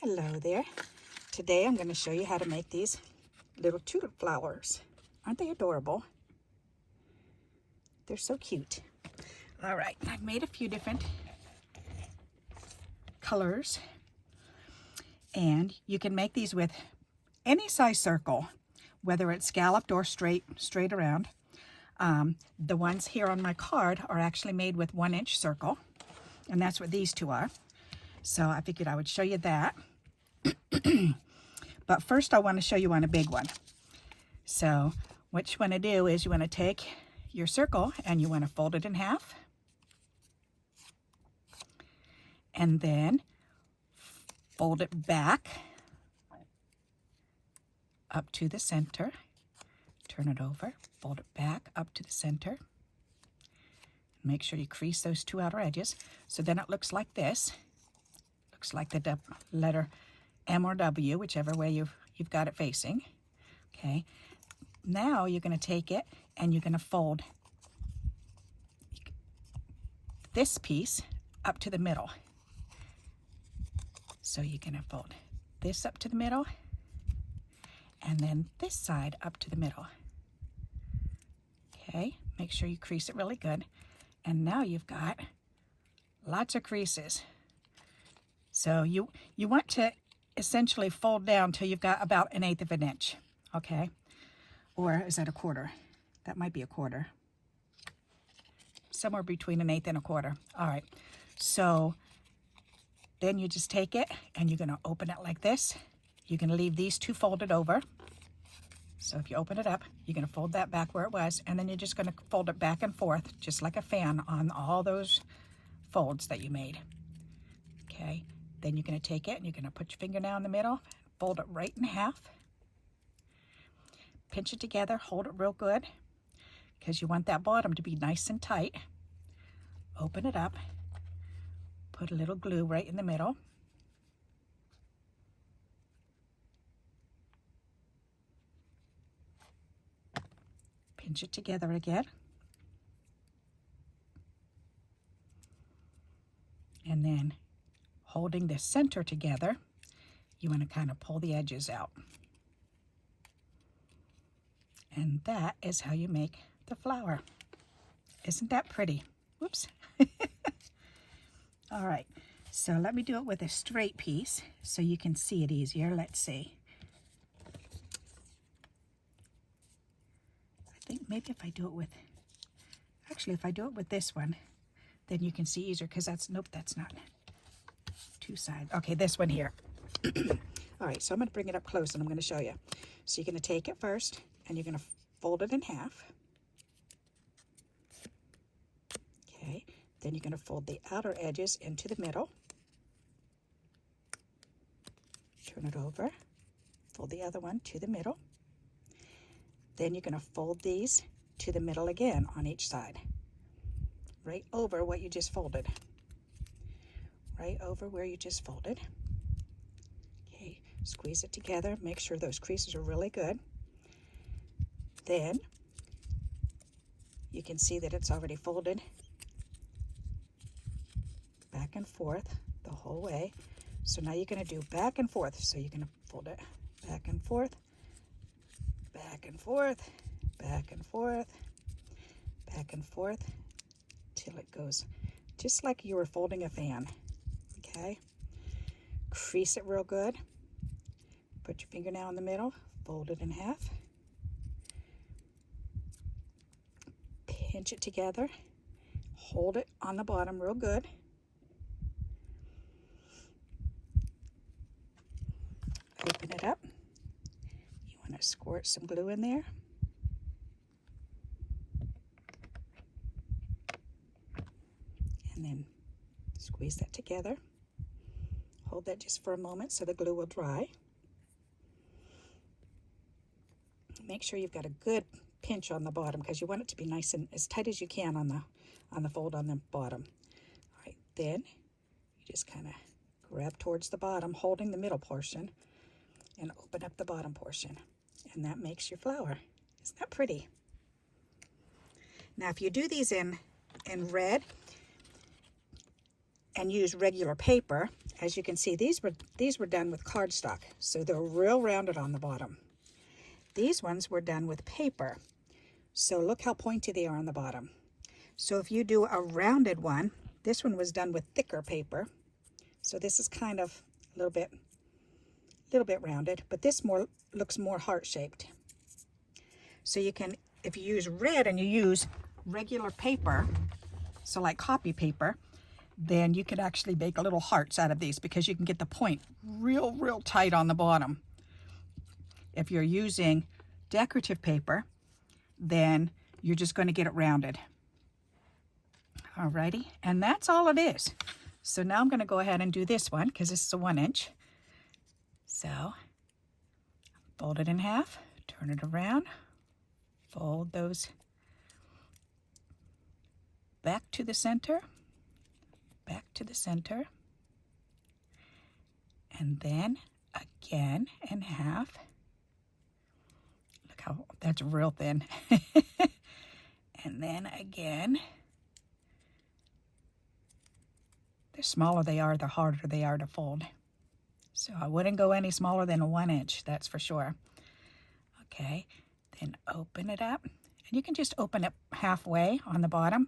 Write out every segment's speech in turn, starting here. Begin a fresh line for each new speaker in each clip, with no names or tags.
Hello there. Today I'm going to show you how to make these little tulip flowers. Aren't they adorable? They're so cute. All right, I've made a few different colors, and you can make these with any size circle, whether it's scalloped or straight around. The ones here on my card are actually made with 1-inch circle, and that's what these two are. So I figured I would show you that. But first I want to show you on a big one. So what you want to do is you want to take your circle and you want to fold it in half. And then fold it back up to the center. Turn it over, fold it back up to the center. Make sure you crease those two outer edges. So then it looks like this. Looks like the letter M or W, whichever way you've got it facing. Okay. Now you're going to take it and you're going to fold this piece up to the middle. So you're going to fold this up to the middle and then this side up to the middle. Okay, make sure you crease it really good. And now you've got lots of creases. So you want to essentially fold down till you've got about 1/8 of an inch. Okay, or is that a quarter? That might be a quarter. Somewhere between 1/8 and a quarter. All right, so then you just take it and you're going to open it like this. You're going to leave these two folded over. So if you open it up, you're going to fold that back where it was, and then you're just going to fold it back and forth, just like a fan on all those folds that you made. Okay, then you're going to take it and you're going to put your fingernail in the middle, fold it right in half, pinch it together, hold it real good, because you want that bottom to be nice and tight. Open it up, put a little glue right in the middle. Pinch it together again. And then holding the center together, you want to kind of pull the edges out. And that is how you make the flower. Isn't that pretty? Whoops. All right, so let me do it with a straight piece so you can see it easier. Let's see. I think maybe if I do it with, actually if I do it with this one, then you can see easier, because that's, nope, that's not two sides. Okay, this one here. All right, so I'm going to bring it up close and I'm going to show you. So you're going to take it first and you're going to fold it in half. Okay, then you're going to fold the outer edges into the middle. Turn it over, fold the other one to the middle. Then you're going to fold these to the middle again on each side. Right over what you just folded. Right over where you just folded. Okay, squeeze it together. Make sure those creases are really good. Then you can see that it's already folded back and forth the whole way. So now you're going to do back and forth. So you're going to fold it back and forth, back and forth, back and forth, back and forth, till it goes just like you were folding a fan. Okay, crease it real good, put your fingernail in the middle, fold it in half, pinch it together, hold it on the bottom real good, open it up. You want to squirt some glue in there. And then squeeze that together. Hold that just for a moment so the glue will dry. Make sure you've got a good pinch on the bottom, because you want it to be nice and as tight as you can on the fold on the bottom. All right, then you just kind of grab towards the bottom, holding the middle portion, and open up the bottom portion. And that makes your flower. Isn't that pretty? Now if you do these in red, and use regular paper, as you can see, these were done with cardstock, so they're real rounded on the bottom. These ones were done with paper, so look how pointy they are on the bottom. So if you do a rounded one, this one was done with thicker paper, so this is kind of a little bit rounded, but this looks more heart-shaped. So you can, if you use red and you use regular paper, so like copy paper, then you could actually make little hearts out of these because you can get the point real tight on the bottom. If you're using decorative paper, then you're just going to get it rounded. Alrighty, and that's all it is. So now I'm going to go ahead and do this one because this is a 1 inch. So fold it in half, turn it around, fold those back to the center, and then again in half. Look how that's real thin. And then again. The smaller they are, the harder they are to fold. So I wouldn't go any smaller than a 1 inch, that's for sure. Okay, then open it up. And you can just open it halfway on the bottom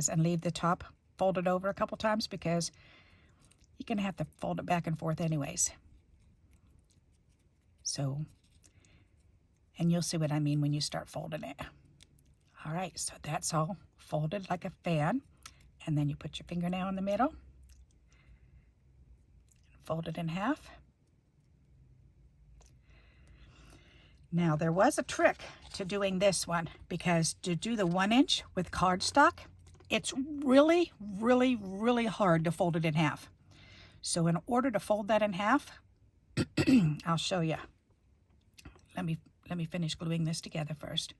and leave the top folded over a couple times because you're going to have to fold it back and forth anyways. So, and you'll see what I mean when you start folding it. All right, so that's all folded like a fan. And then you put your fingernail in the middle. Fold it in half. Now there was a trick to doing this one because to do the 1 inch with cardstock, it's really hard to fold it in half. So in order to fold that in half, I'll show you. Let me finish gluing this together first.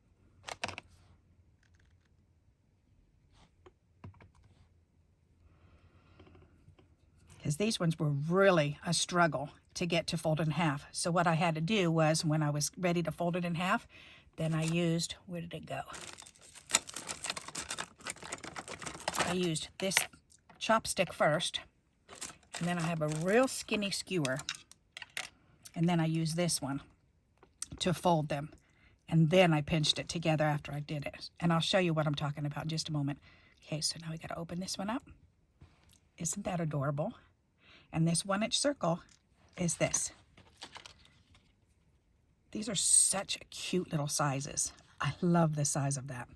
Because these ones were really a struggle to get to fold in half. So what I had to do was, when I was ready to fold it in half, then I used, where did it go? I used this chopstick first, and then I have a real skinny skewer, and then I use this one to fold them, and then I pinched it together after I did it. And I'll show you what I'm talking about in just a moment. Okay, so now we got to open this one up. Isn't that adorable? And this 1 inch circle is this. These are such cute little sizes. I love the size of that.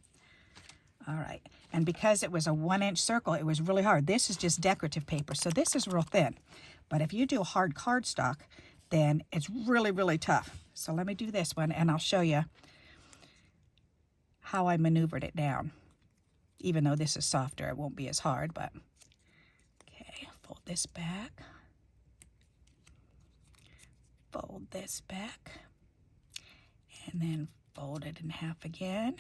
All right, and because it was a 1 inch circle, it was really hard. This is just decorative paper, so this is real thin. But if you do hard cardstock, then it's really tough. So let me do this one, and I'll show you how I maneuvered it down. Even though this is softer, it won't be as hard, but okay, fold this back. Fold this back. And then fold it in half again.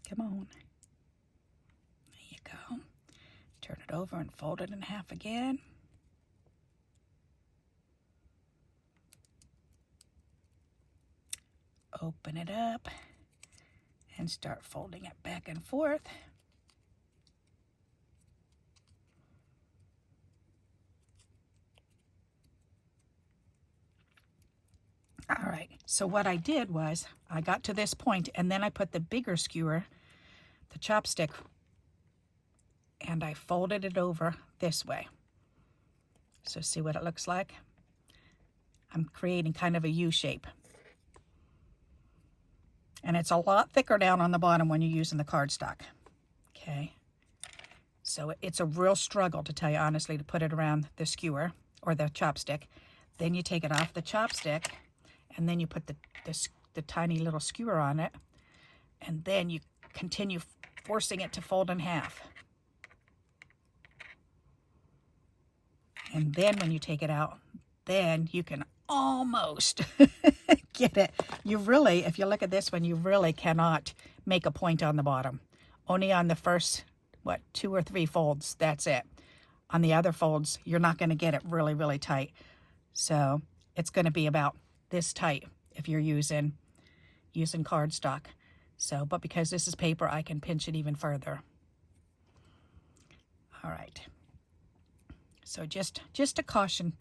Come on. There you go. Turn it over and fold it in half again. Open it up and start folding it back and forth. All right, so what I did was I got to this point and then I put the bigger skewer, the chopstick, and I folded it over this way. So see what it looks like? I'm creating kind of a U shape. And it's a lot thicker down on the bottom when you're using the cardstock. Okay, so it's a real struggle, to tell you honestly, to put it around the skewer or the chopstick. Then you take it off the chopstick, and then you put the tiny little skewer on it, and then you continue forcing it to fold in half. And then when you take it out, then you can almost get it. You really, if you look at this one, you really cannot make a point on the bottom. Only on the first, 2 or 3 folds, that's it. On the other folds, you're not going to get it really tight. So it's going to be about this tight if you're using cardstock. So, but because this is paper, I can pinch it even further. All right. So just a caution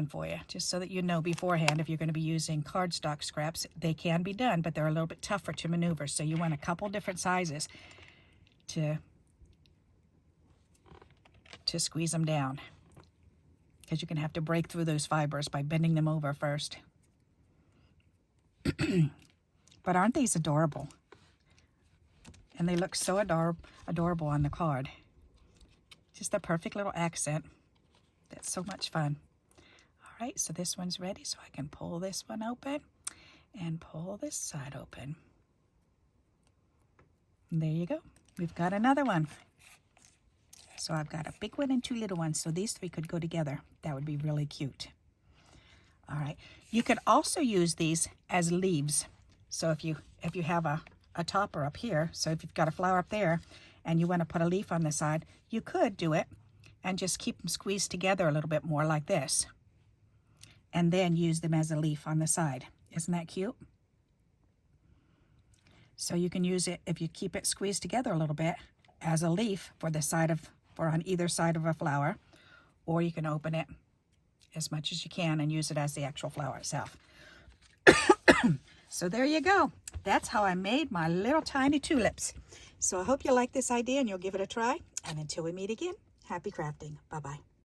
for you, just so that you know beforehand, if you're going to be using cardstock scraps, they can be done, but they're a little bit tougher to maneuver. So you want a couple different sizes to squeeze them down, because you're going to have to break through those fibers by bending them over first. But aren't these adorable? And they look so adorable on the card. Just a perfect little accent. That's so much fun. All right, so this one's ready, so I can pull this one open and pull this side open. And there you go. We've got another one. So I've got a big one and two little ones, so these three could go together. That would be really cute. All right, you could also use these as leaves. So if you have a topper up here, so if you've got a flower up there and you want to put a leaf on the side, you could do it and just keep them squeezed together a little bit more like this, and then use them as a leaf on the side. Isn't that cute? So you can use it, if you keep it squeezed together a little bit, as a leaf for on either side of a flower, or you can open it as much as you can and use it as the actual flower itself. So there you go. That's how I made my little tiny tulips. So I hope you like this idea and you'll give it a try. And until we meet again, happy crafting. Bye-bye.